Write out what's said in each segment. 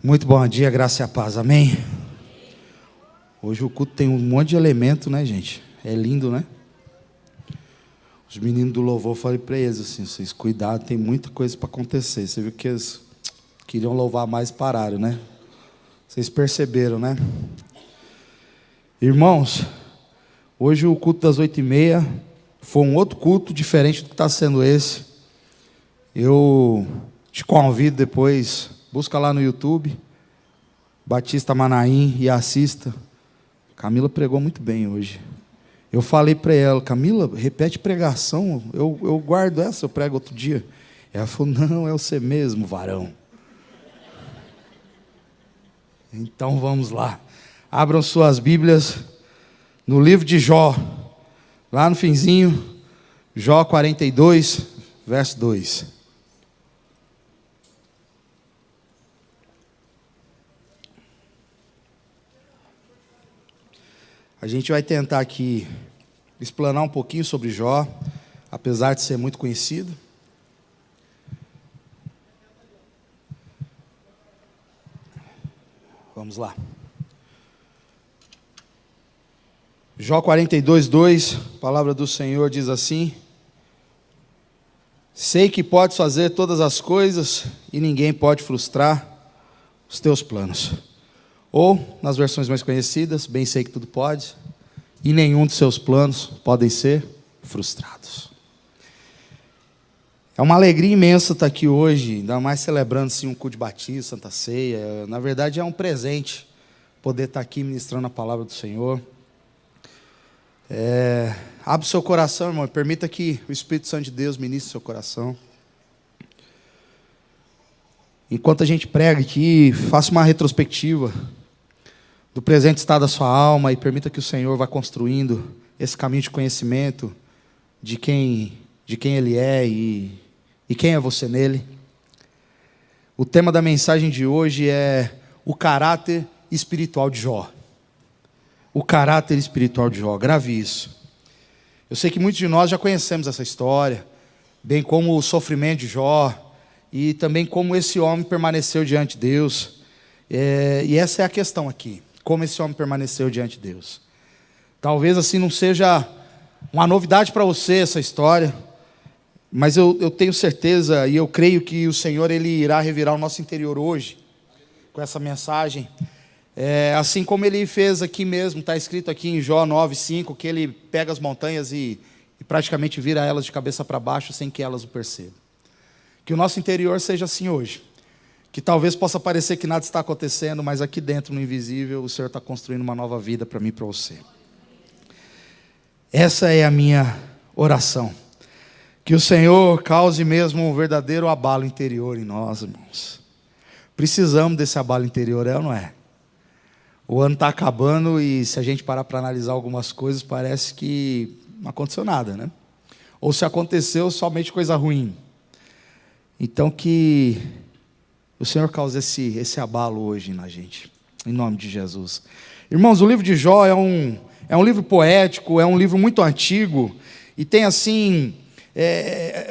Muito bom dia, graça e a paz, amém? Hoje o culto tem um monte de elemento, né, gente? É lindo, né? Os meninos do louvor, eu falei para eles assim, vocês cuidado, tem muita coisa para acontecer. Você viu que eles queriam louvar mais e pararam, né? Vocês perceberam, né? Irmãos, hoje o culto das 8h30 foi um outro culto diferente do que está sendo esse. Eu te convido depois, busca lá no YouTube, Batista Manaim, e assista. Camila pregou muito bem hoje. Eu falei para ela, Camila, repete pregação, eu guardo essa, eu prego outro dia. Ela falou, não, é você mesmo, varão. Então vamos lá. Abram suas Bíblias no livro de Jó, lá no finzinho, Jó 42, verso 2. A gente vai tentar aqui explanar um pouquinho sobre Jó, apesar de ser muito conhecido. Vamos lá. Jó 42, 2, a palavra do Senhor diz assim: sei que podes fazer todas as coisas e ninguém pode frustrar os teus planos. Ou, nas versões mais conhecidas, bem sei que tudo pode, e nenhum dos seus planos podem ser frustrados. É uma alegria imensa estar aqui hoje, ainda mais celebrando assim, um culto de batismo, Santa Ceia. Na verdade é um presente poder estar aqui ministrando a palavra do Senhor. Abre o seu coração, irmão, e permita que o Espírito Santo de Deus ministre o seu coração. Enquanto a gente prega aqui, faça uma retrospectiva do presente estado da sua alma e permita que o Senhor vá construindo esse caminho de conhecimento de quem Ele é e quem é você nele. O tema da mensagem de hoje é o caráter espiritual de Jó. O caráter espiritual de Jó, grave isso. Eu sei que muitos de nós já conhecemos essa história, bem como o sofrimento de Jó, e também como esse homem permaneceu diante de Deus. E essa é a questão aqui, como esse homem permaneceu diante de Deus. Talvez assim não seja uma novidade para você essa história, mas eu tenho certeza e eu creio que o Senhor Ele irá revirar o nosso interior hoje, com essa mensagem. Assim como Ele fez aqui mesmo, está escrito aqui em Jó 9:5, que Ele pega as montanhas e praticamente vira elas de cabeça para baixo sem que elas o percebam. Que o nosso interior seja assim hoje. Que talvez possa parecer que nada está acontecendo, mas aqui dentro, no invisível, o Senhor está construindo uma nova vida para mim e para você. Essa é a minha oração. Que o Senhor cause mesmo um verdadeiro abalo interior em nós, irmãos. Precisamos desse abalo interior, é ou não é? O ano está acabando e se a gente parar para analisar algumas coisas, parece que não aconteceu nada, né? Ou se aconteceu, somente coisa ruim. Então que o Senhor cause esse abalo hoje na gente, em nome de Jesus. Irmãos, o livro de Jó é um livro poético, é um livro muito antigo, e tem assim,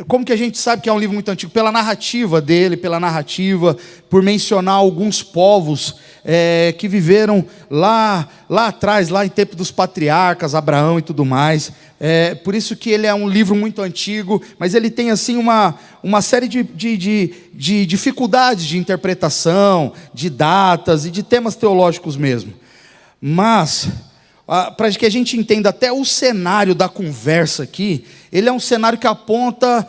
como que a gente sabe que é um livro muito antigo? Pela narrativa dele, por mencionar alguns povos que viveram lá atrás, lá em tempo dos patriarcas, Abraão e tudo mais. Por isso que ele é um livro muito antigo, mas ele tem assim uma série de dificuldades de interpretação, de datas e de temas teológicos mesmo. Mas, para que a gente entenda até o cenário da conversa aqui, ele é um cenário que aponta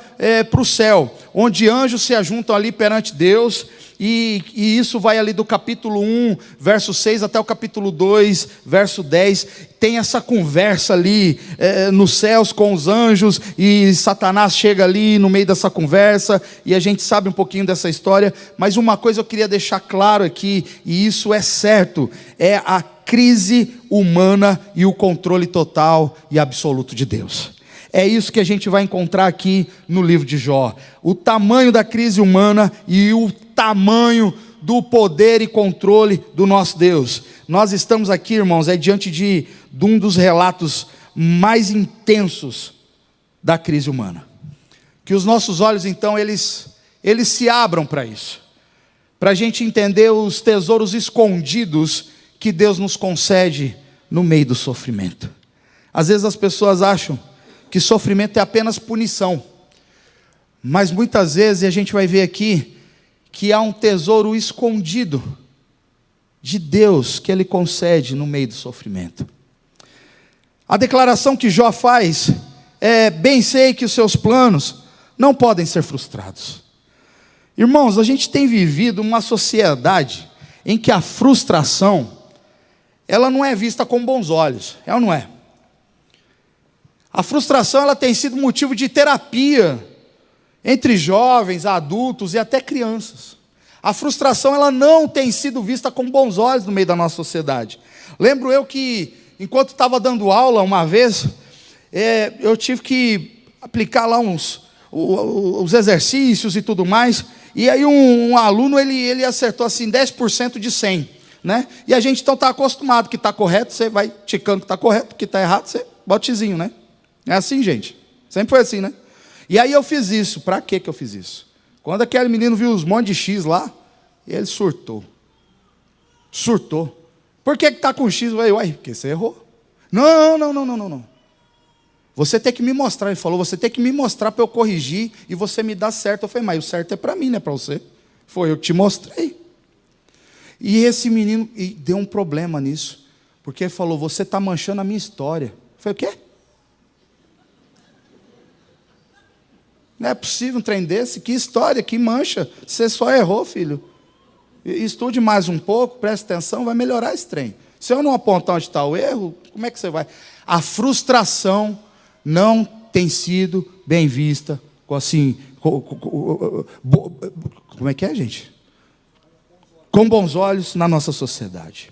para o céu, onde anjos se ajuntam ali perante Deus, e isso vai ali do capítulo 1, verso 6, até o capítulo 2, verso 10, tem essa conversa ali nos céus com os anjos, e Satanás chega ali no meio dessa conversa, e a gente sabe um pouquinho dessa história, mas uma coisa eu queria deixar claro aqui, e isso é certo, é a crise humana e o controle total e absoluto de Deus. É isso que a gente vai encontrar aqui no livro de Jó. O tamanho da crise humana e o tamanho do poder e controle do nosso Deus. Nós estamos aqui, irmãos, diante de um dos relatos mais intensos da crise humana. Que os nossos olhos, então, eles se abram para isso. para a gente entender os tesouros escondidos que Deus nos concede no meio do sofrimento. Às vezes as pessoas acham que sofrimento é apenas punição, mas muitas vezes a gente vai ver aqui que há um tesouro escondido de Deus que Ele concede no meio do sofrimento. A declaração que Jó faz é: bem sei que os seus planos não podem ser frustrados. Irmãos, a gente tem vivido uma sociedade em que a frustração, ela não é vista com bons olhos, é ou não é? A frustração, ela tem sido motivo de terapia entre jovens, adultos e até crianças. A frustração, ela não tem sido vista com bons olhos no meio da nossa sociedade. Lembro eu que, enquanto estava dando aula uma vez, eu tive que aplicar lá os exercícios e tudo mais, e aí um aluno, ele acertou assim 10% de 100, né? E a gente então está acostumado que está correto, você vai ticando que está correto, que está errado, você bota xizinho, né? É assim, gente, sempre foi assim, né? E aí eu fiz isso. Para que eu fiz isso? Quando aquele menino viu os montes de X lá, ele surtou. Por que está com X? Eu falei: uai, porque você errou. Não. Você tem que me mostrar. Ele falou: você tem que me mostrar para eu corrigir e você me dá certo. Eu falei: mas o certo é para mim, não é para você. Foi eu que te mostrei. E esse menino deu um problema nisso, porque ele falou: você está manchando a minha história. Eu falei: o quê? Não é possível um trem desse? Que história, que mancha. Você só errou, filho. Estude mais um pouco, preste atenção, vai melhorar esse trem. Se eu não apontar onde está o erro, como é que você vai? A frustração não tem sido bem vista, assim, como é que é, gente? Com bons olhos na nossa sociedade.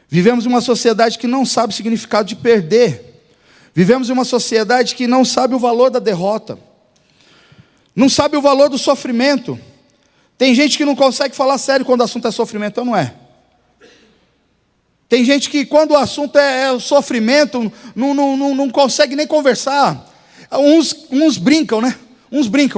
Vivemos uma sociedade que não sabe o significado de perder. Vivemos em uma sociedade que não sabe o valor da derrota, não sabe o valor do sofrimento. Tem gente que não consegue falar sério quando o assunto é sofrimento, ou não é? Tem gente que quando o assunto é sofrimento, não consegue nem conversar. Uns brincam, né?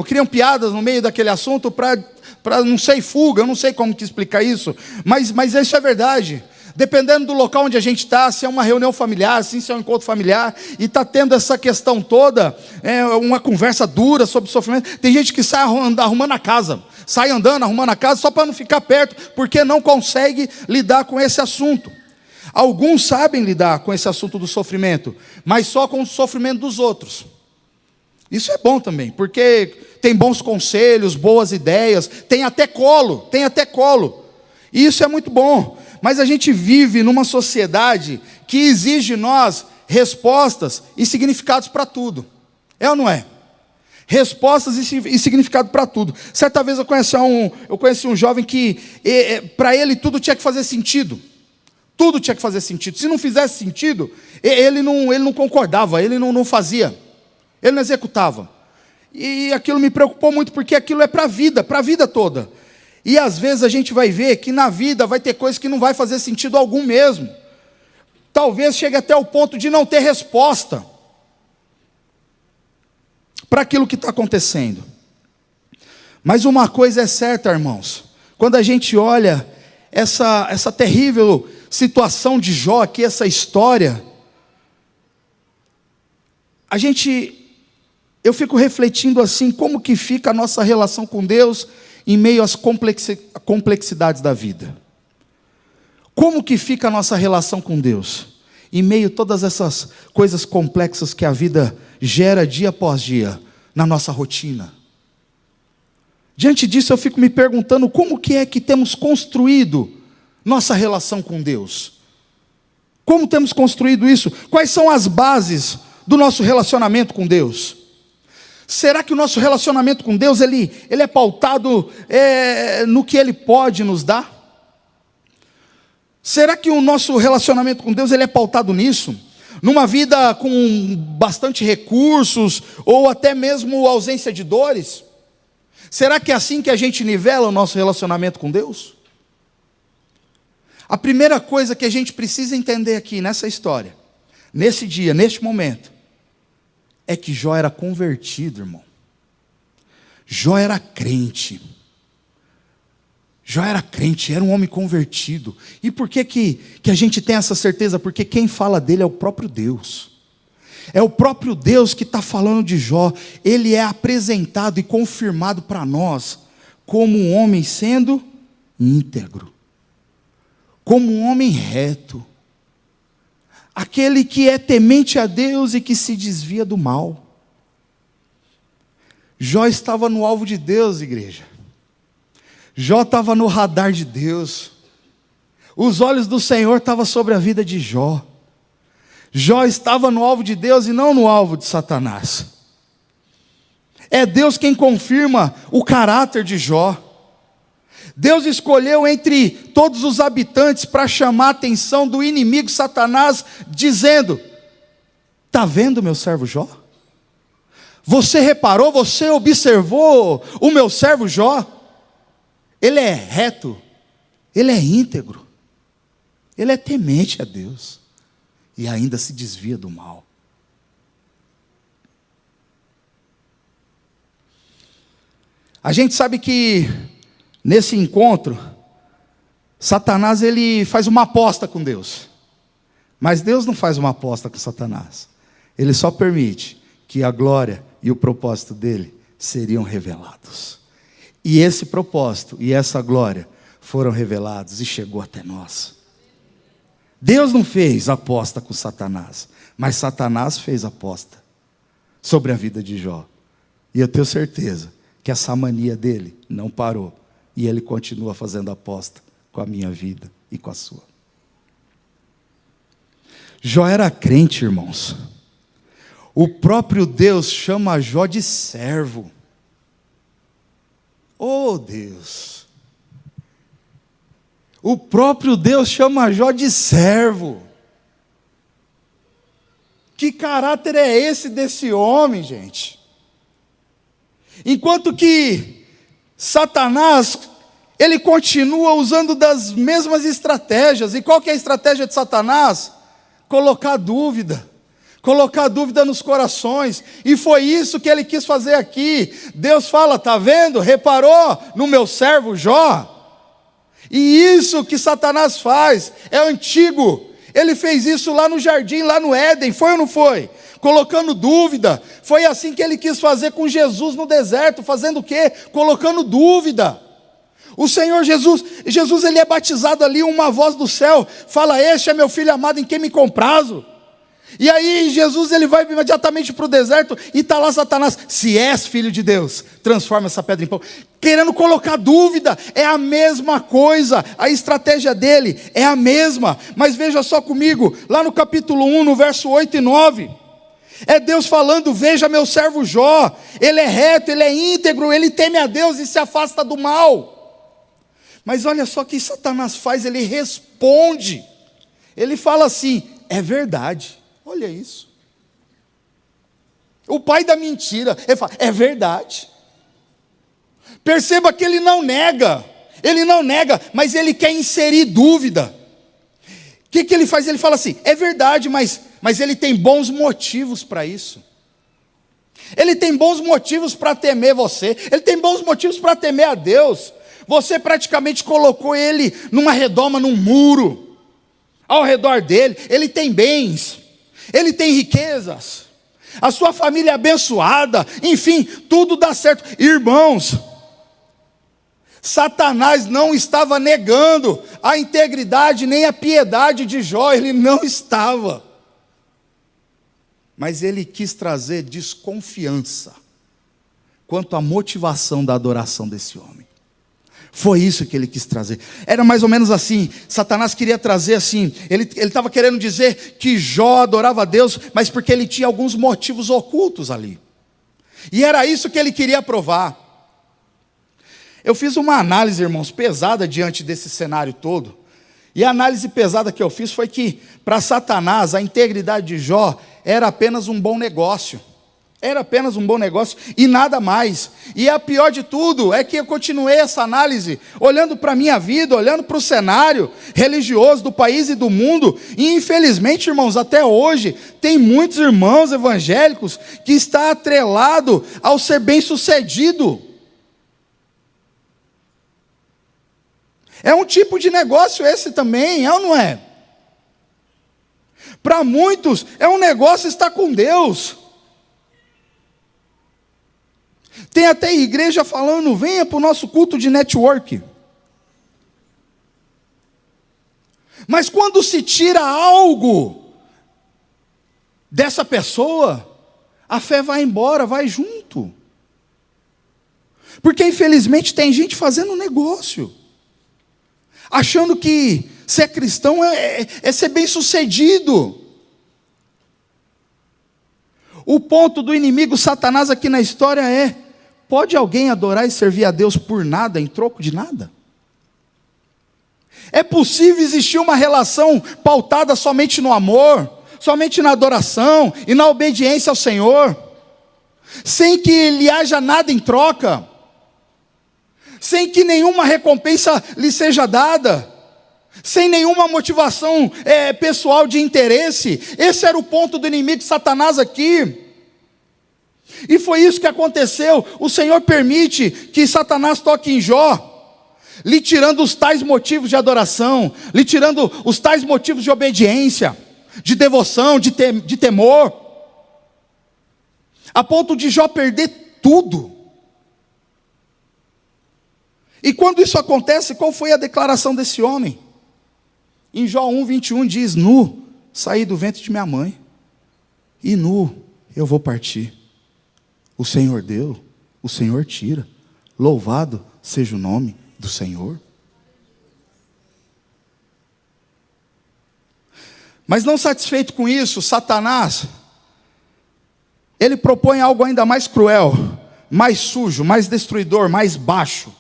Criam piadas no meio daquele assunto para não sei, fuga, eu não sei como te explicar isso, mas isso é verdade. Dependendo do local onde a gente está, se é uma reunião familiar, se é um encontro familiar, e está tendo essa questão toda, uma conversa dura sobre sofrimento, tem gente que sai arrumando a casa, sai andando, arrumando a casa, só para não ficar perto, porque não consegue lidar com esse assunto. Alguns sabem lidar com esse assunto do sofrimento, mas só com o sofrimento dos outros. Isso é bom também, porque tem bons conselhos, boas ideias, tem até colo, e isso é muito bom. Mas a gente vive numa sociedade que exige de nós respostas e significados para tudo. É ou não é? Respostas e significado para tudo. Certa vez eu conheci um jovem que, para ele, tudo tinha que fazer sentido. Tudo tinha que fazer sentido. Se não fizesse sentido, ele não concordava, ele não fazia. Ele não executava. E aquilo me preocupou muito, porque aquilo é para a vida toda. E às vezes a gente vai ver que na vida vai ter coisas que não vai fazer sentido algum mesmo. Talvez chegue até o ponto de não ter resposta para aquilo que está acontecendo. Mas uma coisa é certa, irmãos. Quando a gente olha essa terrível situação de Jó aqui, essa história, eu fico refletindo assim, como que fica a nossa relação com Deus em meio às complexidades da vida. Como que fica a nossa relação com Deus em meio a todas essas coisas complexas que a vida gera dia após dia na nossa rotina? Diante disso eu fico me perguntando como que é que temos construído nossa relação com Deus. Como temos construído isso? Quais são as bases do nosso relacionamento com Deus? Será que o nosso relacionamento com Deus, ele é pautado no que Ele pode nos dar? Será que o nosso relacionamento com Deus, ele é pautado nisso? Numa vida com bastante recursos, ou até mesmo ausência de dores? Será que é assim que a gente nivela o nosso relacionamento com Deus? A primeira coisa que a gente precisa entender aqui nessa história, nesse dia, neste momento, é que Jó era convertido, irmão. Jó era crente. Jó era crente, era um homem convertido. E por que a gente tem essa certeza? Porque quem fala dele é o próprio Deus. É o próprio Deus que está falando de Jó. Ele é apresentado e confirmado para nós como um homem sendo íntegro, como um homem reto, aquele que é temente a Deus e que se desvia do mal. Jó estava no alvo de Deus, igreja. Jó estava no radar de Deus. Os olhos do Senhor estavam sobre a vida de Jó. Jó estava no alvo de Deus e não no alvo de Satanás. É Deus quem confirma o caráter de Jó. Deus escolheu entre todos os habitantes para chamar a atenção do inimigo Satanás, dizendo: está vendo meu servo Jó? Você reparou, você observou o meu servo Jó? Ele é reto, ele é íntegro, ele é temente a Deus e ainda se desvia do mal. A gente sabe que nesse encontro, Satanás ele faz uma aposta com Deus, mas Deus não faz uma aposta com Satanás. Ele só permite que a glória e o propósito dele seriam revelados. E esse propósito e essa glória foram revelados e chegou até nós. Deus não fez aposta com Satanás, mas Satanás fez aposta sobre a vida de Jó. E eu tenho certeza que essa mania dele não parou. E ele continua fazendo aposta com a minha vida e com a sua. Jó era crente, irmãos. O próprio Deus chama Jó de servo. Oh Deus! O próprio Deus chama Jó de servo. Que caráter é esse desse homem, gente? Enquanto que Satanás, ele continua usando das mesmas estratégias. E qual que é a estratégia de Satanás? Colocar dúvida nos corações. E foi isso que ele quis fazer aqui. Deus fala: está vendo? Reparou no meu servo Jó? E isso que Satanás faz é antigo. Ele fez isso lá no jardim, lá no Éden, foi ou não foi? Colocando dúvida. Foi assim que ele quis fazer com Jesus no deserto, fazendo o quê? Colocando dúvida. O Senhor Jesus ele é batizado ali, uma voz do céu fala: este é meu filho amado em quem me comprazo. E aí Jesus ele vai imediatamente para o deserto e está lá Satanás: se és filho de Deus, transforma essa pedra em pão. Querendo colocar dúvida. É a mesma coisa, a estratégia dele é a mesma. Mas veja só comigo, lá no capítulo 1, no verso 8 e 9. É Deus falando: veja meu servo Jó, ele é reto, ele é íntegro, ele teme a Deus e se afasta do mal. Mas olha só o que Satanás faz, ele responde. Ele fala assim: é verdade. Olha isso. O pai da mentira, ele fala: é verdade. Perceba que ele não nega, mas ele quer inserir dúvida. O que ele faz? Ele fala assim: é verdade, mas ele tem bons motivos para isso. Ele tem bons motivos para temer você, ele tem bons motivos para temer a Deus. Você praticamente colocou ele numa redoma, num muro, ao redor dele. Ele tem bens, ele tem riquezas, a sua família é abençoada, enfim, tudo dá certo. Irmãos, Satanás não estava negando a integridade nem a piedade de Jó, ele não estava. Mas ele quis trazer desconfiança quanto à motivação da adoração desse homem. Foi isso que ele quis trazer. Era mais ou menos assim. Satanás queria trazer assim. Ele estava querendo dizer que Jó adorava a Deus, mas porque ele tinha alguns motivos ocultos ali. E era isso que ele queria provar. Eu fiz uma análise, irmãos, pesada diante desse cenário todo. E a análise pesada que eu fiz foi que, para Satanás, a integridade de Jó era apenas um bom negócio. Era apenas um bom negócio e nada mais. E a pior de tudo é que eu continuei essa análise, olhando para a minha vida, olhando para o cenário religioso do país e do mundo. E infelizmente, irmãos, até hoje, tem muitos irmãos evangélicos que está atrelado ao ser bem-sucedido. É um tipo de negócio esse também, é ou não é? Para muitos, é um negócio estar com Deus. Tem até igreja falando, venha para o nosso culto de network. Mas quando se tira algo dessa pessoa, a fé vai embora, vai junto. Porque infelizmente tem gente fazendo negócio, achando que ser cristão é ser bem sucedido. O ponto do inimigo Satanás aqui na história é: pode alguém adorar e servir a Deus por nada, em troco de nada? É possível existir uma relação pautada somente no amor, somente na adoração e na obediência ao Senhor, sem que lhe haja nada em troca, sem que nenhuma recompensa lhe seja dada, sem nenhuma motivação pessoal de interesse? Esse era o ponto do inimigo Satanás aqui. E foi isso que aconteceu. O Senhor permite que Satanás toque em Jó, lhe tirando os tais motivos de adoração, lhe tirando os tais motivos de obediência, de devoção, de temor, a ponto de Jó perder tudo. E quando isso acontece, qual foi a declaração desse homem? Em Jó 1:21 diz: nu saí do ventre de minha mãe, e nu eu vou partir. O Senhor deu, o Senhor tira, louvado seja o nome do Senhor. Mas não satisfeito com isso, Satanás, ele propõe algo ainda mais cruel, mais sujo, mais destruidor, mais baixo.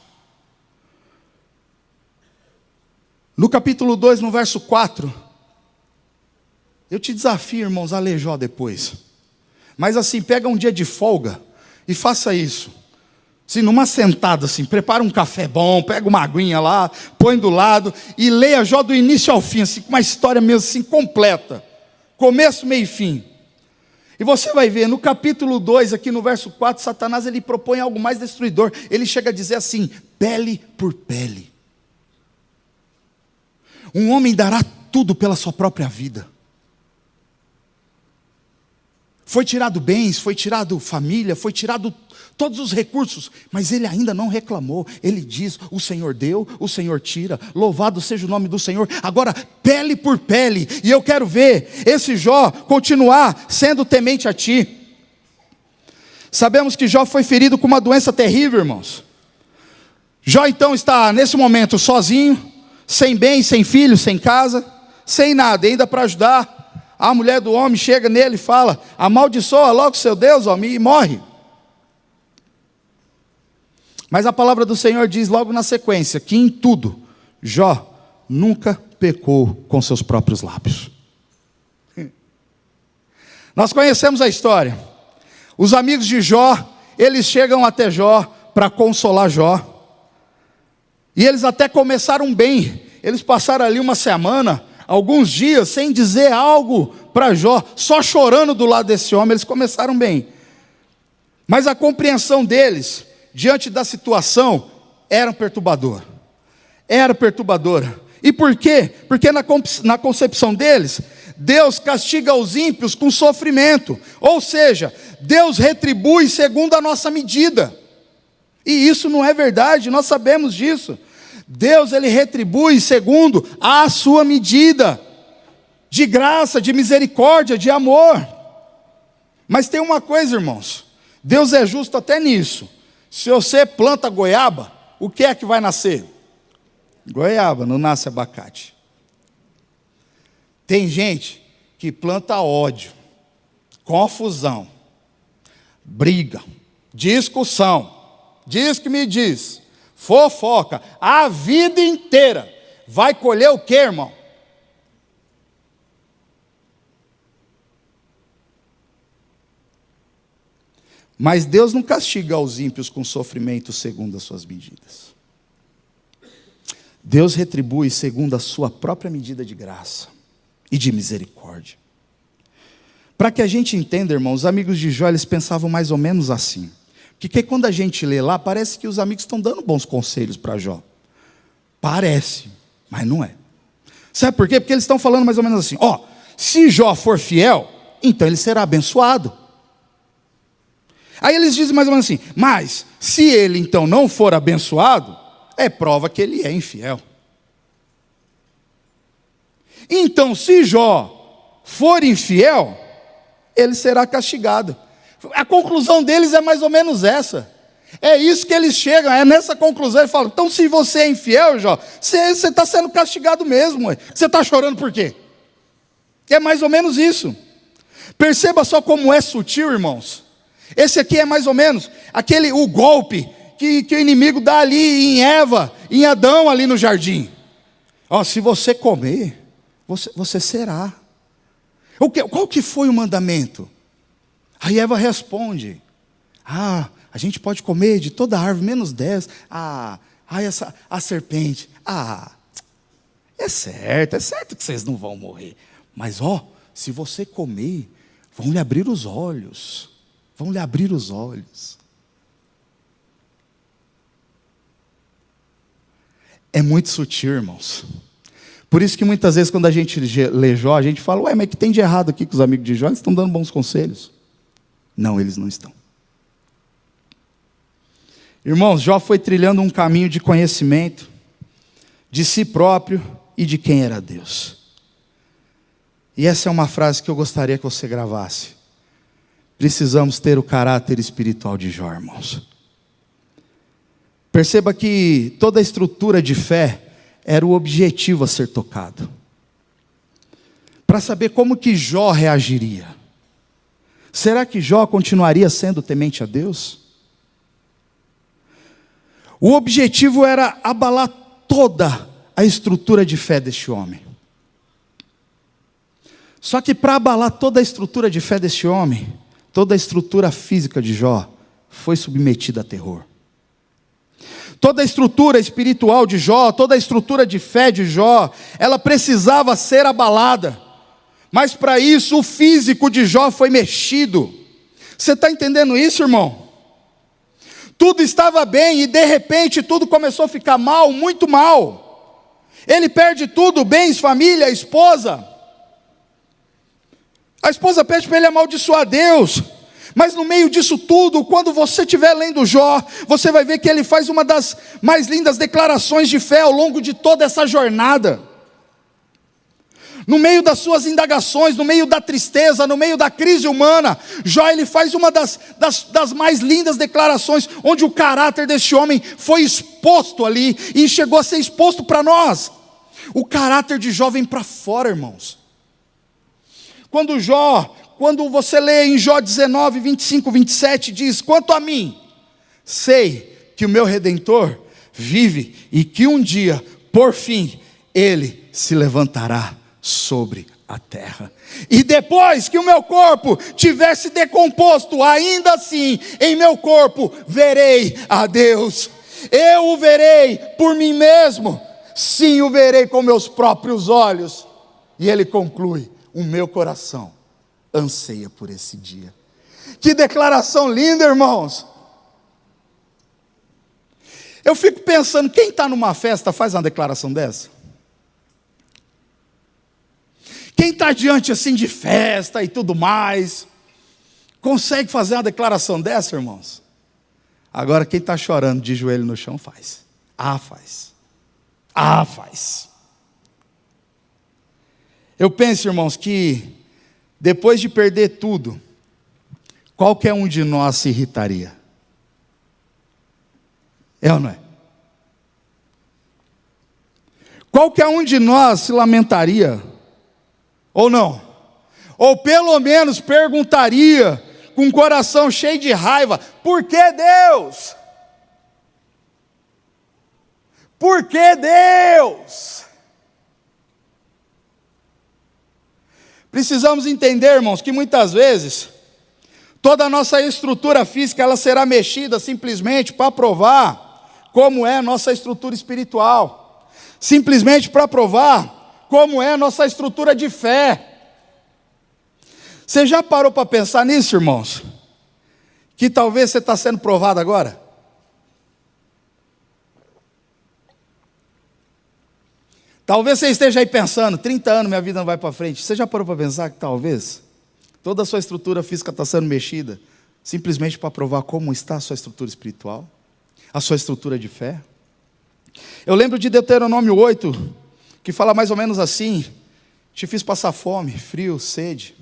No capítulo 2, no verso 4, eu te desafio, irmãos, a ler Jó depois. Mas assim, pega um dia de folga e faça isso. Assim, numa sentada assim, prepara um café bom, pega uma aguinha lá, põe do lado e leia Jó do início ao fim, assim, com uma história mesmo assim, completa. Começo, meio e fim. E você vai ver, no capítulo 2, aqui no verso 4, Satanás ele propõe algo mais destruidor. Ele chega a dizer assim: pele por pele. Um homem dará tudo pela sua própria vida. Foi tirado bens, foi tirado família, foi tirado todos os recursos, mas ele ainda não reclamou. Ele diz: o Senhor deu, o Senhor tira, louvado seja o nome do Senhor. Agora, pele por pele, e eu quero ver esse Jó continuar sendo temente a ti. Sabemos que Jó foi ferido com uma doença terrível, irmãos. Jó então está nesse momento sozinho, sem bem, sem filho, sem casa, sem nada, ainda para ajudar. A mulher do homem chega nele e fala: amaldiçoa logo seu Deus, homem, e morre. Mas a palavra do Senhor diz logo na sequência que em tudo Jó nunca pecou com seus próprios lábios. Nós conhecemos a história. Os amigos de Jó, eles chegam até Jó para consolar Jó. E eles até começaram bem. Eles passaram ali uma semana, alguns dias, sem dizer algo para Jó, só chorando do lado desse homem. Eles começaram bem. Mas a compreensão deles diante da situação era perturbadora. Era perturbadora. E por quê? Porque na concepção deles, Deus castiga os ímpios com sofrimento. Ou seja, Deus retribui segundo a nossa medida. E isso não é verdade, nós sabemos disso. Deus, ele retribui segundo a sua medida, de graça, de misericórdia, de amor. Mas tem uma coisa, irmãos, Deus é justo até nisso. Se você planta goiaba, o que é que vai nascer? Goiaba, não nasce abacate. Tem gente que planta ódio, confusão, briga, discussão, diz que me diz, fofoca, a vida inteira. Vai colher o quê, irmão? Mas Deus não castiga os ímpios com sofrimento segundo as suas medidas. Deus retribui segundo a sua própria medida de graça e de misericórdia. Para que a gente entenda, irmãos, os amigos de Jó, eles pensavam mais ou menos assim. Porque quando a gente lê lá, parece que os amigos estão dando bons conselhos para Jó. Parece, mas não é. Sabe por quê? Porque eles estão falando mais ou menos assim: ó, se Jó for fiel, então ele será abençoado. Aí eles dizem mais ou menos assim: mas se ele então não for abençoado, é prova que ele é infiel. Então, se Jó for infiel, ele será castigado. A conclusão deles é mais ou menos essa. É isso que eles chegam, é nessa conclusão. Eles falam: então, se você é infiel, Jó, você está sendo castigado mesmo. Ué. Você está chorando por quê? É mais ou menos isso. Perceba só como é sutil, irmãos. Esse aqui é mais ou menos o golpe que o inimigo dá ali em Eva, em Adão ali no jardim. Ó, se você comer, você será. Qual que foi o mandamento? Aí Eva responde: a gente pode comer de toda árvore, menos 10. A serpente. É certo que vocês não vão morrer. Mas se você comer, vão lhe abrir os olhos. Vão lhe abrir os olhos. É muito sutil, irmãos. Por isso que muitas vezes quando a gente lê Jó, a gente fala: ué, mas o que tem de errado aqui com os amigos de Jó? Eles estão dando bons conselhos. Não, eles não estão. Irmãos, Jó foi trilhando um caminho de conhecimento de si próprio e de quem era Deus. E essa é uma frase que eu gostaria que você gravasse. Precisamos ter o caráter espiritual de Jó, irmãos. Perceba que toda a estrutura de fé era o objetivo a ser tocado. Para saber como que Jó reagiria. Será que Jó continuaria sendo temente a Deus? O objetivo era abalar toda a estrutura de fé deste homem. Só que para abalar toda a estrutura de fé deste homem, toda a estrutura física de Jó foi submetida a terror. Toda a estrutura espiritual de Jó, toda a estrutura de fé de Jó, ela precisava ser abalada. Mas para isso o físico de Jó foi mexido. Você está entendendo isso, irmão? Tudo estava bem e de repente tudo começou a ficar mal, muito mal. Ele perde tudo, bens, família, esposa. A esposa pede para ele amaldiçoar Deus. Mas no meio disso tudo, quando você estiver lendo Jó, você vai ver que ele faz uma das mais lindas declarações de fé ao longo de toda essa jornada. No meio das suas indagações, no meio da tristeza, no meio da crise humana, Jó ele faz uma das mais lindas declarações, onde o caráter deste homem foi exposto ali, e chegou a ser exposto para nós. O caráter de Jó vem para fora, irmãos. Quando você lê em Jó 19, 25, 27, diz: quanto a mim, sei que o meu Redentor vive, e que um dia, por fim, ele se levantará sobre a terra. E depois que o meu corpo tivesse decomposto, ainda assim, em meu corpo, verei a Deus. Eu o verei por mim mesmo. Sim, o verei com meus próprios olhos. E ele conclui: o meu coração anseia por esse dia. Que declaração linda, irmãos. Eu fico pensando, quem está numa festa faz uma declaração dessa? Quem está diante assim de festa e tudo mais, consegue fazer uma declaração dessa, irmãos? Agora quem está chorando de joelho no chão faz. Faz. Eu penso, irmãos, que depois de perder tudo, qualquer um de nós se irritaria. É ou não é? Qualquer um de nós se lamentaria, ou não? Ou pelo menos perguntaria, com o coração cheio de raiva: por que Deus? Por que Deus? Precisamos entender, irmãos, que muitas vezes toda a nossa estrutura física ela será mexida simplesmente para provar como é a nossa estrutura espiritual, simplesmente para provar como é a nossa estrutura de fé. Você já parou para pensar nisso, irmãos? Que talvez você está sendo provado agora? Talvez você esteja aí pensando, 30 anos minha vida não vai para frente. Você já parou para pensar que talvez toda a sua estrutura física está sendo mexida simplesmente para provar como está a sua estrutura espiritual, a sua estrutura de fé? Eu lembro de Deuteronômio 8, que fala mais ou menos assim: te fiz passar fome, frio, sede,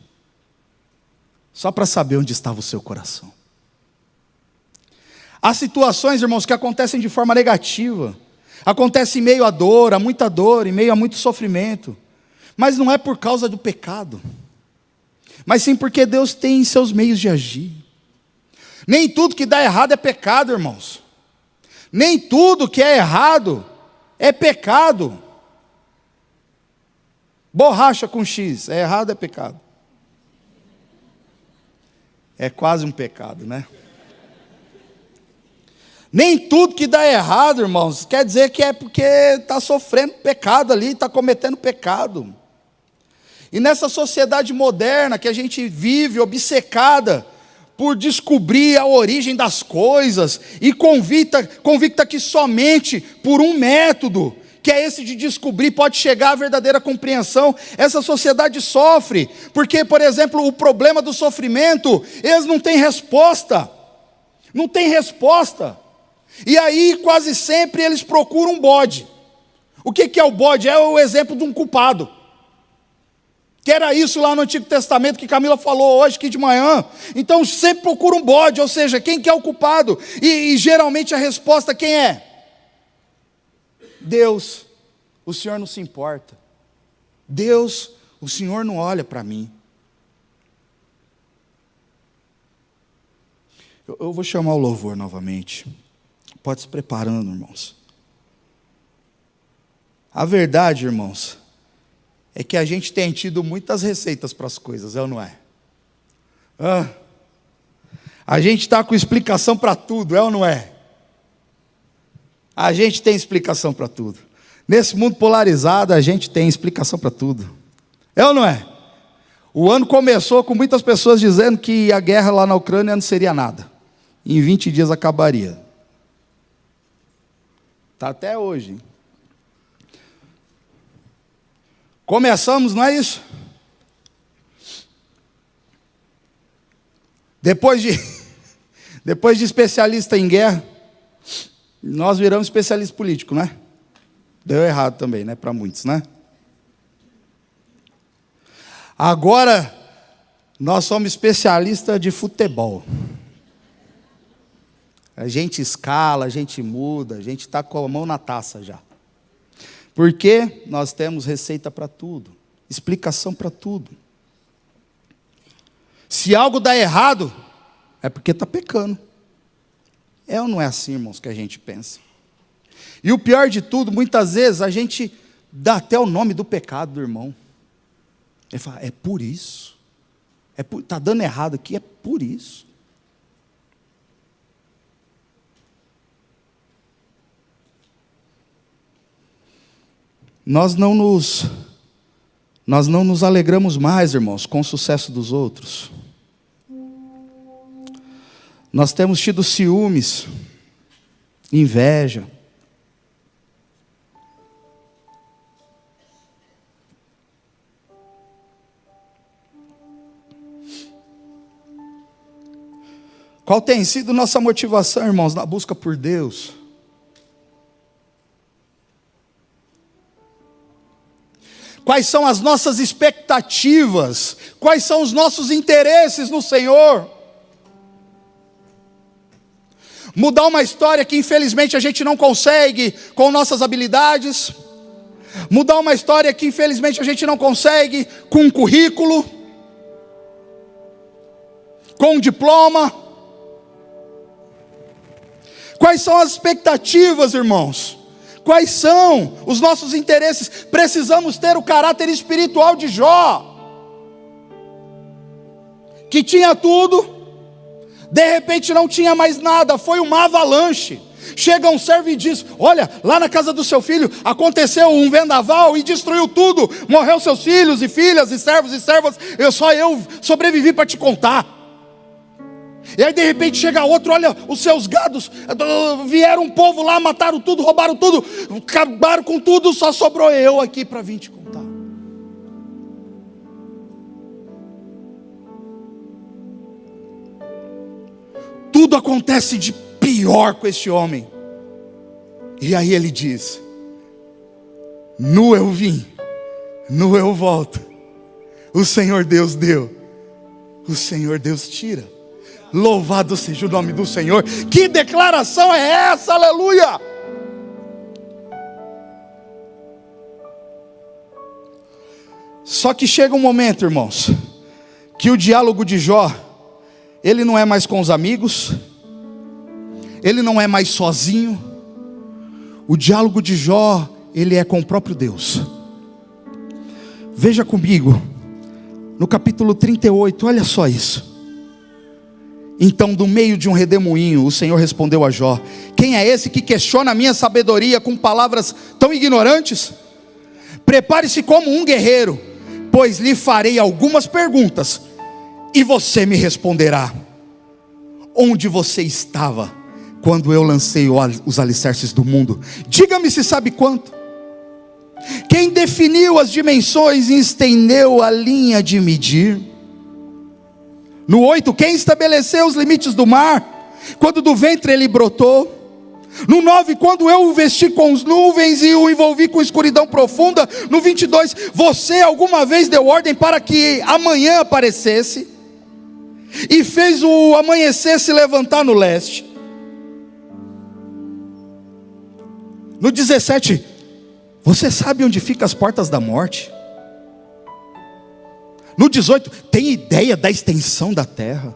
só para saber onde estava o seu coração. Há situações, irmãos, que acontecem de forma negativa, acontecem em meio à dor, a muita dor, em meio a muito sofrimento, mas não é por causa do pecado, mas sim porque Deus tem seus meios de agir. Nem tudo que dá errado é pecado, irmãos. Nem tudo que é errado é pecado. Borracha com X, é errado, é pecado. É quase um pecado, né? Nem tudo que dá errado, irmãos, quer dizer que é porque está sofrendo pecado ali, está cometendo pecado. E nessa sociedade moderna que a gente vive, obcecada por descobrir a origem das coisas, e convicta que somente por um método, que é esse de descobrir, pode chegar à verdadeira compreensão, essa sociedade sofre, porque, por exemplo, o problema do sofrimento, eles não têm resposta, não tem resposta, e aí quase sempre eles procuram um bode. O que é o bode? É o exemplo de um culpado, que era isso lá no Antigo Testamento, que Camila falou hoje aqui de manhã. Então sempre procura um bode, ou seja, quem que é o culpado? E geralmente a resposta quem é? Deus. O Senhor não se importa. Deus, o Senhor não olha para mim. Eu vou chamar o louvor novamente. Pode se preparando, irmãos. A verdade, irmãos, é que a gente tem tido muitas receitas para as coisas, é ou não é? A gente está com explicação para tudo, é ou não é? A gente tem explicação para tudo. Nesse mundo polarizado, a gente tem explicação para tudo. É ou não é? O ano começou com muitas pessoas dizendo que a guerra lá na Ucrânia não seria nada. Em 20 dias acabaria. Está até hoje. Começamos, não é isso? Depois de especialista em guerra, nós viramos especialista político, né? Deu errado também, né? Para muitos, né? Agora, nós somos especialistas de futebol. A gente escala, a gente muda, a gente está com a mão na taça já. Porque nós temos receita para tudo, explicação para tudo. Se algo dá errado, é porque está pecando. É ou não é assim, irmãos, que a gente pensa? E o pior de tudo, muitas vezes a gente dá até o nome do pecado do irmão. Ele fala, é por isso. Está dando errado aqui, é por isso. Nós não nos alegramos mais, irmãos, com o sucesso dos outros. Nós temos tido ciúmes, inveja. Qual tem sido nossa motivação, irmãos, na busca por Deus? Quais são as nossas expectativas? Quais são os nossos interesses no Senhor? Mudar uma história que infelizmente a gente não consegue com nossas habilidades. Mudar uma história que infelizmente a gente não consegue com um currículo, com um diploma. Quais são as expectativas, irmãos? Quais são os nossos interesses? Precisamos ter o caráter espiritual de Jó, que tinha tudo, de repente não tinha mais nada, foi uma avalanche. Chega um servo e diz, olha, lá na casa do seu filho aconteceu um vendaval e destruiu tudo, morreu seus filhos e filhas e servos e servas, eu sobrevivi para te contar. E aí de repente chega outro, olha os seus gados, vieram um povo lá, mataram tudo, roubaram tudo, acabaram com tudo, só sobrou eu aqui para vir te contar. Tudo acontece de pior com este homem. E aí ele diz: nu eu vim, nu eu volto. O Senhor Deus deu, o Senhor Deus tira. Louvado seja o nome do Senhor. Que declaração é essa? Aleluia! Só que chega um momento, irmãos, que o diálogo de Jó, ele não é mais com os amigos, ele não é mais sozinho. O diálogo de Jó, ele é com o próprio Deus. Veja comigo, no capítulo 38, olha só isso. Então, do meio de um redemoinho, o Senhor respondeu a Jó: quem é esse que questiona a minha sabedoria com palavras tão ignorantes? Prepare-se como um guerreiro, pois lhe farei algumas perguntas, e você me responderá. Onde você estava quando eu lancei os alicerces do mundo? Diga-me se sabe quanto. Quem definiu as dimensões e estendeu a linha de medir? No 8, quem estabeleceu os limites do mar, quando do ventre ele brotou? No 9, quando eu o vesti com as nuvens e o envolvi com escuridão profunda? No 22, você alguma vez deu ordem para que amanhã aparecesse, e fez o amanhecer se levantar no leste? No 17, você sabe onde ficam as portas da morte? No 18, tem ideia da extensão da terra?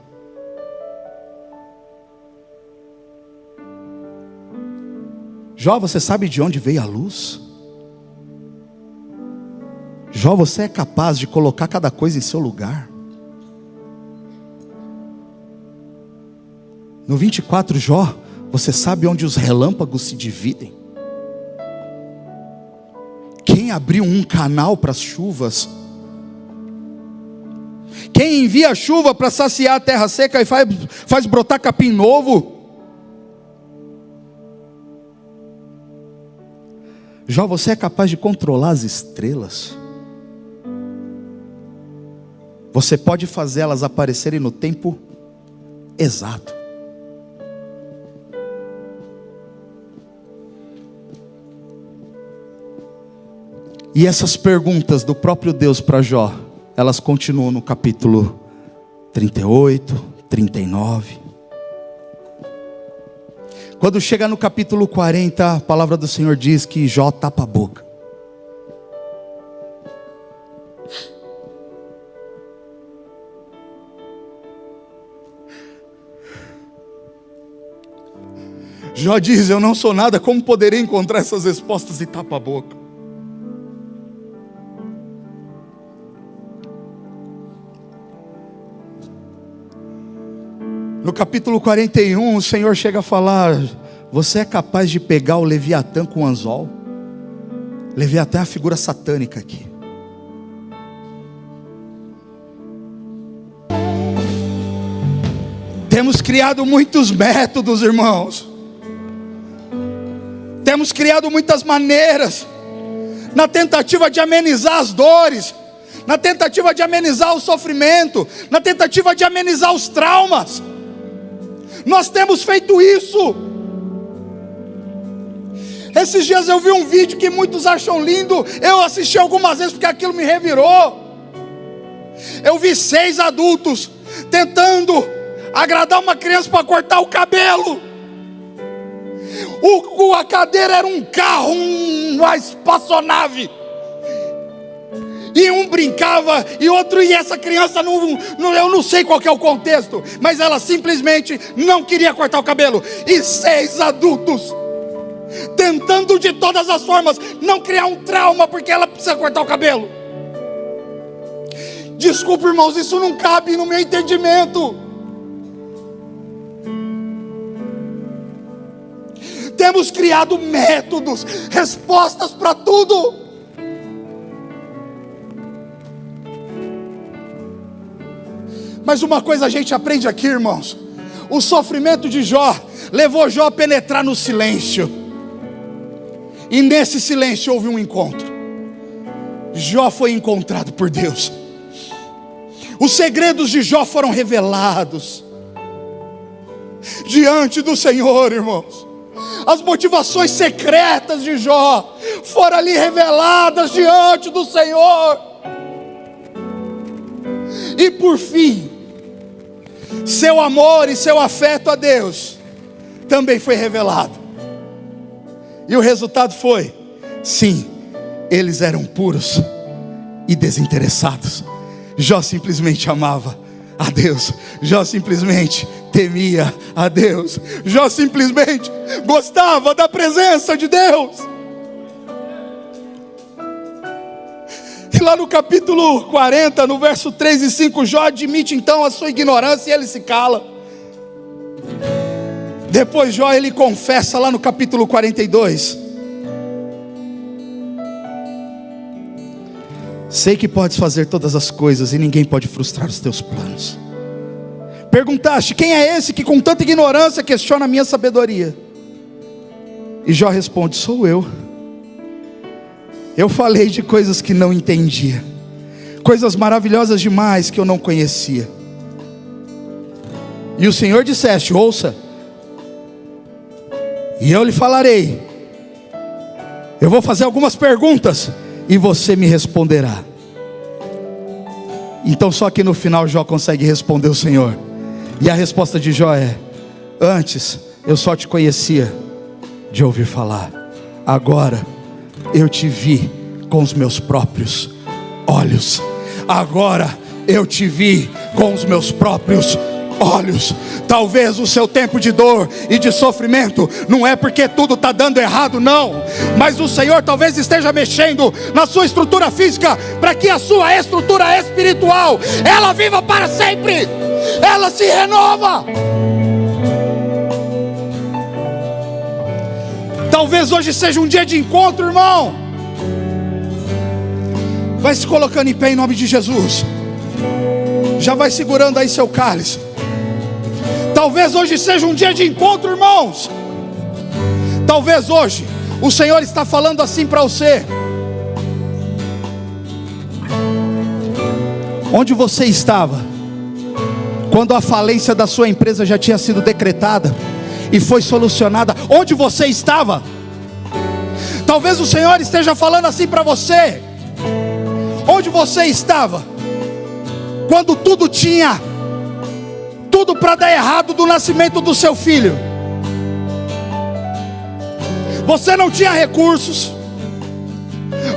Jó, você sabe de onde veio a luz? Jó, você é capaz de colocar cada coisa em seu lugar? No 24, Jó, você sabe onde os relâmpagos se dividem? Quem abriu um canal para as chuvas? Quem envia a chuva para saciar a terra seca e faz brotar capim novo? Jó, você é capaz de controlar as estrelas? Você pode fazer elas aparecerem no tempo exato. E essas perguntas do próprio Deus para Jó, elas continuam no capítulo 38, 39. Quando chega no capítulo 40, a palavra do Senhor diz que Jó tapa a boca. Jó diz: eu não sou nada, como poderei encontrar essas respostas? E tapa a boca. No capítulo 41, o Senhor chega a falar: você é capaz de pegar o Leviatã com o anzol? Leviatã é a figura satânica aqui. Temos criado muitos métodos, irmãos. Temos criado muitas maneiras, na tentativa de amenizar as dores, na tentativa de amenizar o sofrimento, na tentativa de amenizar os traumas. Nós temos feito isso. Esses dias eu vi um vídeo que muitos acham lindo. Eu assisti algumas vezes porque aquilo me revirou. Eu vi 6 adultos tentando agradar uma criança para cortar o cabelo. A cadeira era um carro, uma espaçonave. E um brincava, e outro, e essa criança, eu não sei qual que é o contexto, mas ela simplesmente não queria cortar o cabelo. E 6 adultos tentando de todas as formas não criar um trauma, porque ela precisa cortar o cabelo. Desculpa, irmãos, isso não cabe no meu entendimento. Temos criado métodos, respostas para tudo. Mas uma coisa a gente aprende aqui, irmãos: O sofrimento de Jó levou Jó a penetrar no silêncio. E nesse silêncio houve um encontro. Jó foi encontrado por Deus. Os segredos de Jó foram revelados diante do Senhor, irmãos. As motivações secretas de Jó foram ali reveladas diante do Senhor. E por fim, seu amor e seu afeto a Deus também foi revelado. E o resultado foi, sim, eles eram puros e desinteressados. Jó simplesmente amava a Deus. Jó simplesmente temia a Deus. Jó simplesmente gostava da presença de Deus. E lá no capítulo 40, no verso 3 e 5, Jó admite então a sua ignorância e ele se cala. Depois Jó ele confessa lá no capítulo 42. Sei que podes fazer todas as coisas e ninguém pode frustrar os teus planos. Perguntaste, quem é esse que com tanta ignorância questiona a minha sabedoria? E Jó responde, sou eu. Eu falei de coisas que não entendia, coisas maravilhosas demais que eu não conhecia. E o Senhor disseste, ouça, e eu lhe falarei. Eu vou fazer algumas perguntas e você me responderá. Então só que no final Jó consegue responder o Senhor. E a resposta de Jó é, antes eu só te conhecia de ouvir falar, agora eu te vi com os meus próprios olhos. Agora eu te vi com os meus próprios olhos. Talvez o seu tempo de dor e de sofrimento não é porque tudo está dando errado, não. Mas o Senhor talvez esteja mexendo na sua estrutura física, para que a sua estrutura espiritual, ela viva para sempre. Ela se renova. Talvez hoje seja um dia de encontro, irmão. Vai se colocando em pé em nome de Jesus. Já vai segurando aí seu cálice. Talvez hoje seja um dia de encontro, irmãos. Talvez hoje o Senhor está falando assim para você. Onde você estava quando a falência da sua empresa já tinha sido decretada e foi solucionada? Onde você estava? Talvez o Senhor esteja falando assim para você. Onde você estava quando tudo para dar errado do nascimento do seu filho? Você não tinha recursos,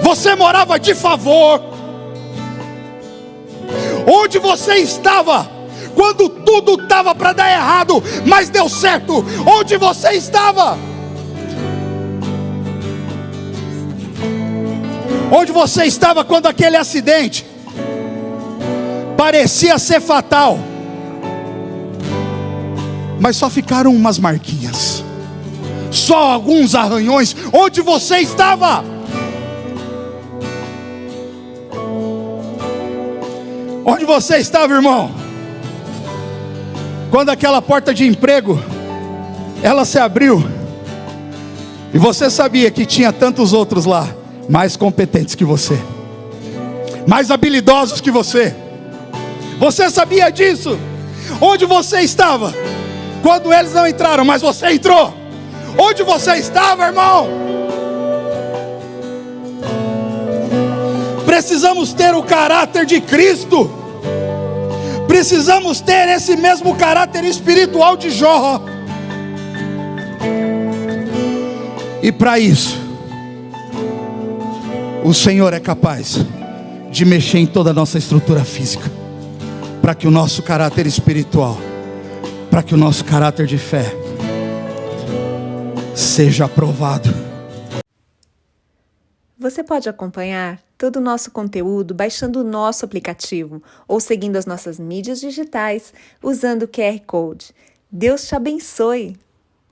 você morava de favor. Onde você estava quando tudo estava para dar errado, mas deu certo? Onde você estava? Onde você estava quando aquele acidente parecia ser fatal, mas só ficaram umas marquinhas, só alguns arranhões? Onde você estava? Onde você estava, irmão, quando aquela porta de emprego ela se abriu e você sabia que tinha tantos outros lá, mais competentes que você, mais habilidosos que você? Você sabia disso? Onde você estava quando eles não entraram, mas você entrou? Onde você estava, irmão? Precisamos ter o caráter de Cristo. Precisamos ter esse mesmo caráter espiritual de Jó. E para isso, o Senhor é capaz de mexer em toda a nossa estrutura física, para que o nosso caráter espiritual, para que o nosso caráter de fé seja aprovado. Você pode acompanhar todo o nosso conteúdo baixando o nosso aplicativo ou seguindo as nossas mídias digitais usando o QR Code. Deus te abençoe!